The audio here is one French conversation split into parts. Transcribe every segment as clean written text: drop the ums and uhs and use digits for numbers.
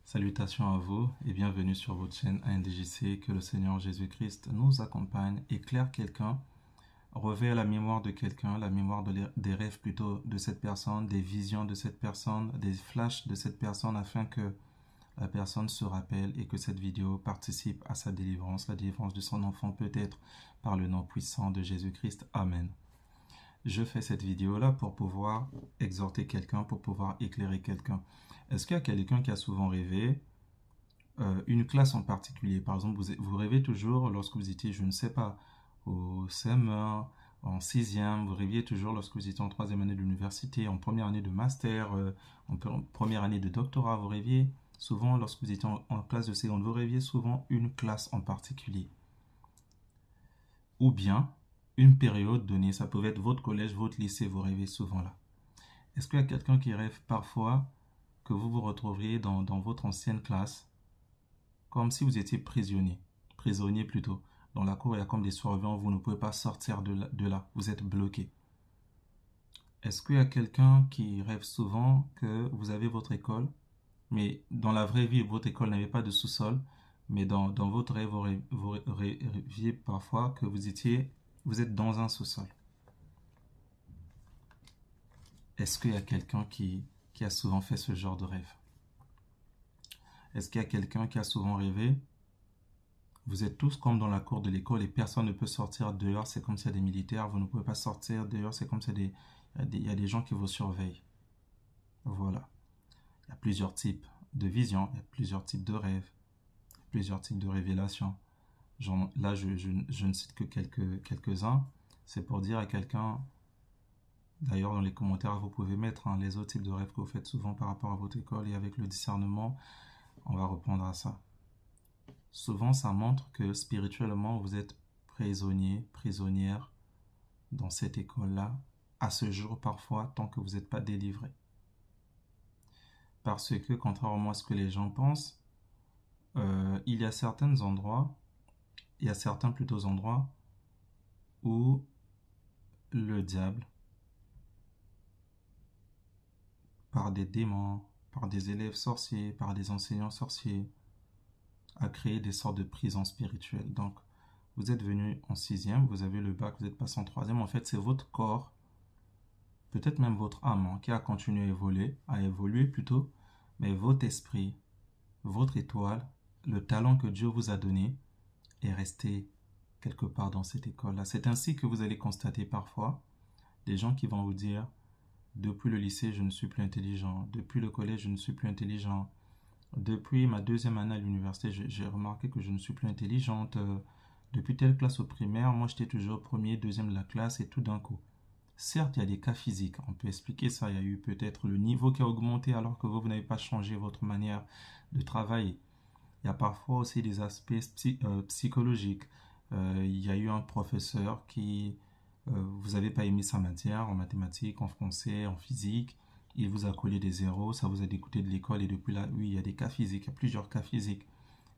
Salutations à vous et bienvenue sur votre chaîne ANDJC. Que le Seigneur Jésus-Christ nous accompagne, éclaire quelqu'un, revêt la mémoire de quelqu'un, la mémoire des rêves plutôt de cette personne, des visions de cette personne, des flashs de cette personne afin que la personne se rappelle et que cette vidéo participe à sa délivrance, la délivrance de son enfant peut-être par le nom puissant de Jésus-Christ. Amen. Je fais cette vidéo-là pour pouvoir exhorter quelqu'un, pour pouvoir éclairer quelqu'un. Est-ce qu'il y a quelqu'un qui a souvent rêvé une classe en particulier? Par exemple, vous rêvez toujours lorsque vous étiez, je ne sais pas, au CM1, en 6e, vous rêviez toujours lorsque vous étiez en 3e année de l'université, en première année de master, en première année de doctorat, vous rêviez souvent lorsque vous étiez en classe de seconde, vous rêviez souvent une classe en particulier. Ou bien, une période donnée, ça pouvait être votre collège, votre lycée, vous rêvez souvent là. Est-ce qu'il y a quelqu'un qui rêve parfois que vous vous retrouveriez dans votre ancienne classe, comme si vous étiez prisonnier plutôt. Dans la cour, il y a comme des surveillants, vous ne pouvez pas sortir de là, vous êtes bloqué. Est-ce qu'il y a quelqu'un qui rêve souvent que vous avez votre école, mais dans la vraie vie, votre école n'avait pas de sous-sol, mais dans votre rêve, vous rêviez parfois que vous êtes dans un sous-sol. Est-ce qu'il y a quelqu'un qui a souvent fait ce genre de rêve? Est-ce qu'il y a quelqu'un qui a souvent rêvé? Vous êtes tous comme dans la cour de l'école et personne ne peut sortir dehors, c'est comme s'il y a des militaires, vous ne pouvez pas sortir dehors, c'est comme s'il y a des gens qui vous surveillent. Voilà. Il y a plusieurs types de visions, il y a plusieurs types de rêves, plusieurs types de révélations. Là, je ne cite que quelques-uns. C'est pour dire à quelqu'un, d'ailleurs dans les commentaires, vous pouvez mettre les autres types de rêves que vous faites souvent par rapport à votre école et avec le discernement, on va répondre à ça. Souvent, ça montre que spirituellement, vous êtes prisonnier, prisonnière dans cette école-là, à ce jour parfois, tant que vous n'êtes pas délivré. Parce que, contrairement à ce que les gens pensent, il y a certains endroits où le diable, par des démons, par des élèves sorciers, par des enseignants sorciers, a créé des sortes de prisons spirituelles. Donc, vous êtes venu en 6e, vous avez le bac, vous êtes passé en 3e. En fait, c'est votre corps, peut-être même votre âme, qui a continué à évoluer plutôt, mais votre esprit, votre étoile, le talent que Dieu vous a donné est resté quelque part dans cette école-là. C'est ainsi que vous allez constater parfois des gens qui vont vous dire « Depuis le lycée, je ne suis plus intelligent. Depuis le collège, je ne suis plus intelligent. Depuis ma 2e année à l'université, j'ai remarqué que je ne suis plus intelligente. Depuis telle classe au primaire, moi j'étais toujours premier, deuxième de la classe et tout d'un coup. » Certes, il y a des cas physiques, on peut expliquer ça. Il y a eu peut-être le niveau qui a augmenté alors que vous n'avez pas changé votre manière de travailler. Il y a parfois aussi des aspects psychologiques. Il y a eu un professeur qui, vous n'avez pas aimé sa matière en mathématiques, en français, en physique. Il vous a collé des zéros, ça vous a dégoûté de l'école et depuis là, oui, il y a des cas physiques, il y a plusieurs cas physiques.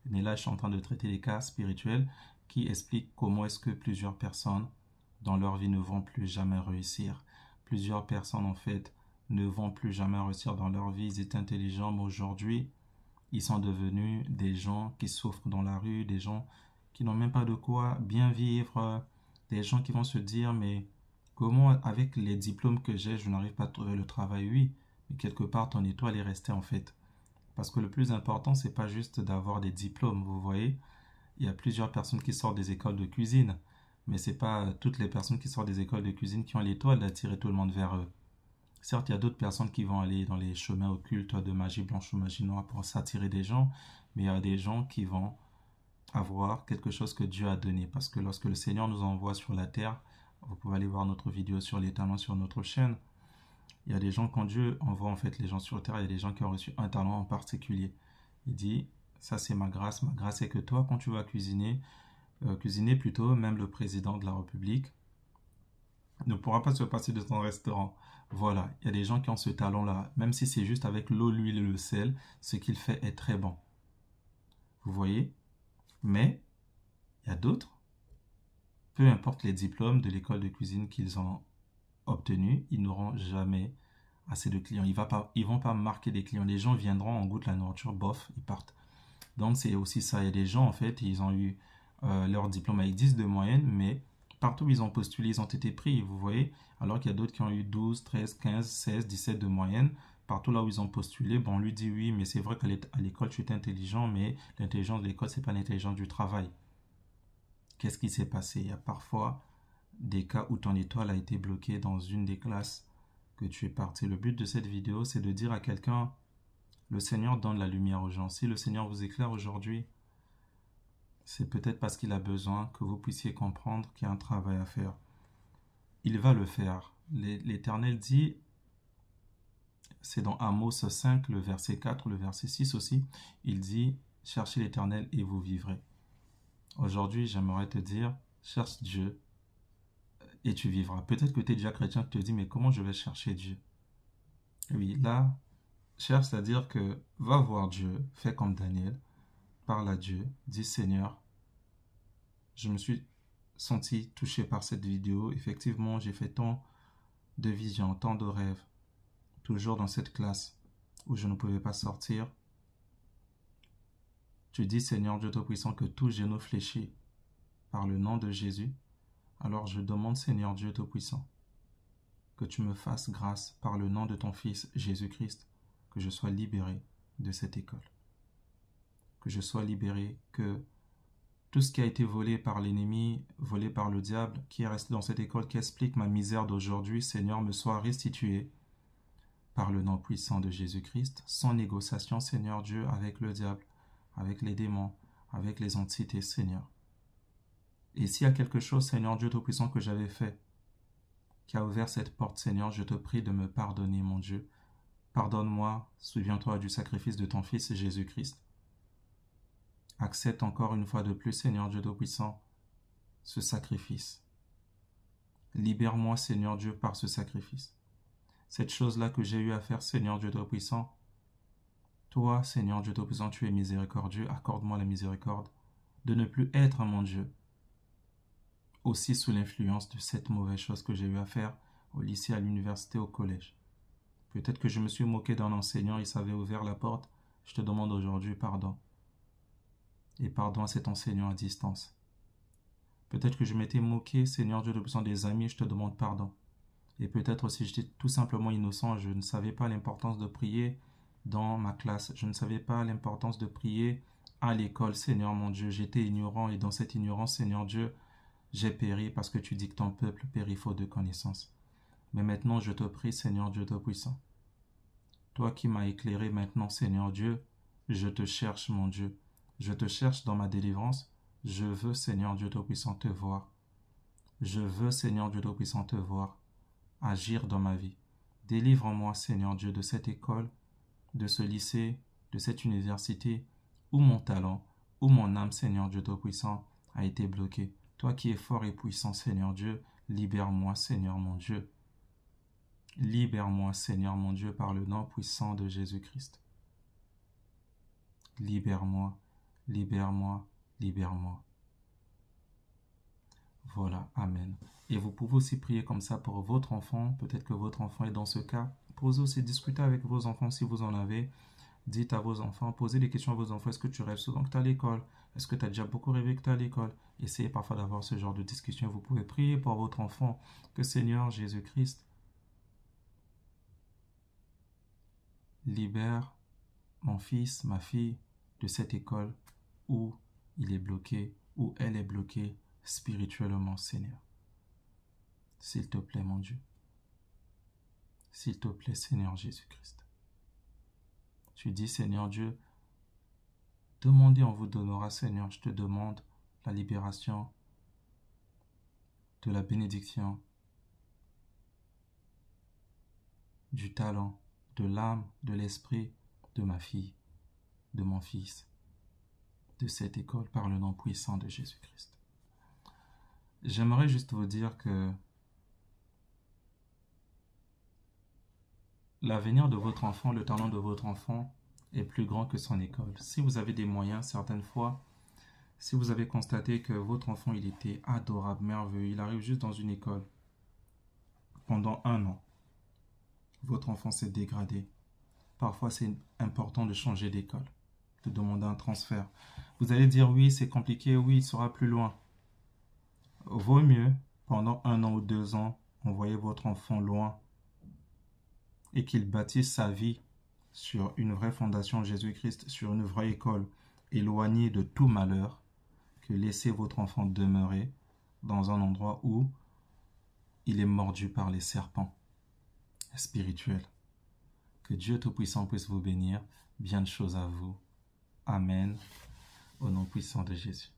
Mais là, je suis en train de traiter les cas spirituels qui expliquent comment est-ce que plusieurs personnes dans leur vie ne vont plus jamais réussir. Plusieurs personnes, en fait, ne vont plus jamais réussir dans leur vie. Ils étaient intelligents, mais aujourd'hui, ils sont devenus des gens qui souffrent dans la rue, des gens qui n'ont même pas de quoi bien vivre, des gens qui vont se dire, mais comment, avec les diplômes que j'ai, je n'arrive pas à trouver le travail? Oui, mais quelque part, ton étoile est restée, en fait. Parce que le plus important, c'est pas juste d'avoir des diplômes, vous voyez. Il y a plusieurs personnes qui sortent des écoles de cuisine, mais c'est pas toutes les personnes qui sortent des écoles de cuisine qui ont l'étoile d'attirer tout le monde vers eux. Certes, il y a d'autres personnes qui vont aller dans les chemins occultes de magie blanche ou magie noire pour s'attirer des gens, mais il y a des gens qui vont avoir quelque chose que Dieu a donné. Parce que lorsque le Seigneur nous envoie sur la terre, vous pouvez aller voir notre vidéo sur les talents sur notre chaîne, il y a des gens, quand Dieu envoie en fait les gens sur terre, il y a des gens qui ont reçu un talent en particulier. Il dit, ça c'est ma grâce c'est que toi, quand tu vas cuisiner plutôt, même le président de la République ne pourra pas se passer de ton restaurant. Voilà, il y a des gens qui ont ce talent-là, même si c'est juste avec l'eau, l'huile et le sel, ce qu'il fait est très bon. Vous voyez? Mais, il y a d'autres, peu importe les diplômes de l'école de cuisine qu'ils ont obtenus, ils n'auront jamais assez de clients. Ils vont pas marquer des clients. Les gens viendront, on goûte la nourriture, bof, ils partent. Donc c'est aussi ça. Il y a des gens, en fait, ils ont eu leur diplôme avec 10 de moyenne, mais partout où ils ont postulé, ils ont été pris, vous voyez. Alors qu'il y a d'autres qui ont eu 12, 13, 15, 16, 17 de moyenne. Partout là où ils ont postulé, bon, on lui dit oui, mais c'est vrai qu'à l'école, tu es intelligent, mais l'intelligence de l'école, c'est pas l'intelligence du travail. Qu'est-ce qui s'est passé? Il y a parfois des cas où ton étoile a été bloquée dans une des classes que tu es parti. Le but de cette vidéo, c'est de dire à quelqu'un, le Seigneur donne la lumière aux gens. Si le Seigneur vous éclaire aujourd'hui, c'est peut-être parce qu'il a besoin que vous puissiez comprendre qu'il y a un travail à faire. Il va le faire. L'Éternel dit, c'est dans Amos 5, le verset 4, le verset 6 aussi, il dit, cherchez l'Éternel et vous vivrez. Aujourd'hui, j'aimerais te dire, cherche Dieu et tu vivras. Peut-être que tu es déjà chrétien, tu te dis, mais comment je vais chercher Dieu? Oui, là, cherche, c'est-à-dire que va voir Dieu, fais comme Daniel, parle à Dieu, dis Seigneur, je me suis senti touché par cette vidéo. Effectivement, j'ai fait tant de visions, tant de rêves, toujours dans cette classe où je ne pouvais pas sortir. Tu dis, Seigneur Dieu Tout-Puissant, que tout genou fléchit par le nom de Jésus. Alors je demande, Seigneur Dieu Tout-Puissant, que tu me fasses grâce par le nom de ton Fils Jésus-Christ, que je sois libéré de cette école. Que je sois libéré, que tout ce qui a été volé par l'ennemi, volé par le diable, qui est resté dans cette école, qui explique ma misère d'aujourd'hui, Seigneur, me soit restitué par le nom puissant de Jésus-Christ, sans négociation, Seigneur Dieu, avec le diable, avec les démons, avec les entités, Seigneur. Et s'il y a quelque chose, Seigneur Dieu Tout-Puissant, que j'avais fait, qui a ouvert cette porte, Seigneur, je te prie de me pardonner, mon Dieu. Pardonne-moi, souviens-toi du sacrifice de ton Fils Jésus-Christ. Accepte encore une fois de plus, Seigneur Dieu Tout-Puissant, ce sacrifice. Libère-moi, Seigneur Dieu, par ce sacrifice. Cette chose-là que j'ai eu à faire, Seigneur Dieu Tout-Puissant, toi, Seigneur Dieu Tout-Puissant, tu es miséricordieux, accorde-moi la miséricorde de ne plus être, mon Dieu, aussi sous l'influence de cette mauvaise chose que j'ai eu à faire au lycée, à l'université, au collège. Peut-être que je me suis moqué d'un enseignant, il s'avait ouvert la porte. Je te demande aujourd'hui pardon. Et pardon à cet enseignant à distance. Peut-être que je m'étais moqué, Seigneur Dieu, de des amis, je te demande pardon. Et peut-être aussi j'étais tout simplement innocent, je ne savais pas l'importance de prier dans ma classe. Je ne savais pas l'importance de prier à l'école, Seigneur mon Dieu. J'étais ignorant et dans cette ignorance, Seigneur Dieu, j'ai péri parce que tu dis que ton peuple périt faute de connaissance. Mais maintenant, je te prie, Seigneur Dieu Tout-Puissant. Toi qui m'as éclairé maintenant, Seigneur Dieu, je te cherche, mon Dieu. Je te cherche dans ma délivrance. Je veux, Seigneur Dieu Tout-Puissant, te voir. Je veux, Seigneur Dieu Tout-Puissant, te voir. Agir dans ma vie. Délivre-moi, Seigneur Dieu, de cette école, de ce lycée, de cette université, où mon talent, où mon âme, Seigneur Dieu Tout-Puissant, a été bloqué. Toi qui es fort et puissant, Seigneur Dieu, libère-moi, Seigneur mon Dieu. Libère-moi, Seigneur mon Dieu, par le nom puissant de Jésus-Christ. Libère-moi, libère-moi, libère-moi. Voilà, Amen. Et vous pouvez aussi prier comme ça pour votre enfant. Peut-être que votre enfant est dans ce cas. Posez aussi, discutez avec vos enfants si vous en avez. Dites à vos enfants, posez des questions à vos enfants. Est-ce que tu rêves souvent que tu es à l'école? Est-ce que tu as déjà beaucoup rêvé que tu es à l'école? Essayez parfois d'avoir ce genre de discussion. Vous pouvez prier pour votre enfant que Seigneur Jésus-Christ libère mon fils, ma fille de cette école où il est bloqué, où elle est bloquée spirituellement, Seigneur. S'il te plaît, mon Dieu. S'il te plaît, Seigneur Jésus-Christ. Tu dis, Seigneur Dieu, demandez, on vous donnera, Seigneur. Je te demande la libération de la bénédiction, du talent, de l'âme, de l'esprit de ma fille, de mon fils, de cette école par le nom puissant de Jésus-Christ. J'aimerais juste vous dire que l'avenir de votre enfant, le talent de votre enfant est plus grand que son école. Si vous avez des moyens, certaines fois, si vous avez constaté que votre enfant, il était adorable, merveilleux, il arrive juste dans une école pendant 1 an. votre enfant s'est dégradé. Parfois, c'est important de changer d'école, de demander un transfert. Vous allez dire oui, c'est compliqué, oui, il sera plus loin. Vaut mieux, pendant 1 an ou 2 ans, envoyer votre enfant loin et qu'il bâtisse sa vie sur une vraie fondation Jésus-Christ, sur une vraie école, éloigné de tout malheur, que laisser votre enfant demeurer dans un endroit où il est mordu par les serpents spirituels. Que Dieu Tout-Puissant puisse vous bénir. Bien de choses à vous. Amen. Au nom puissant de Jésus.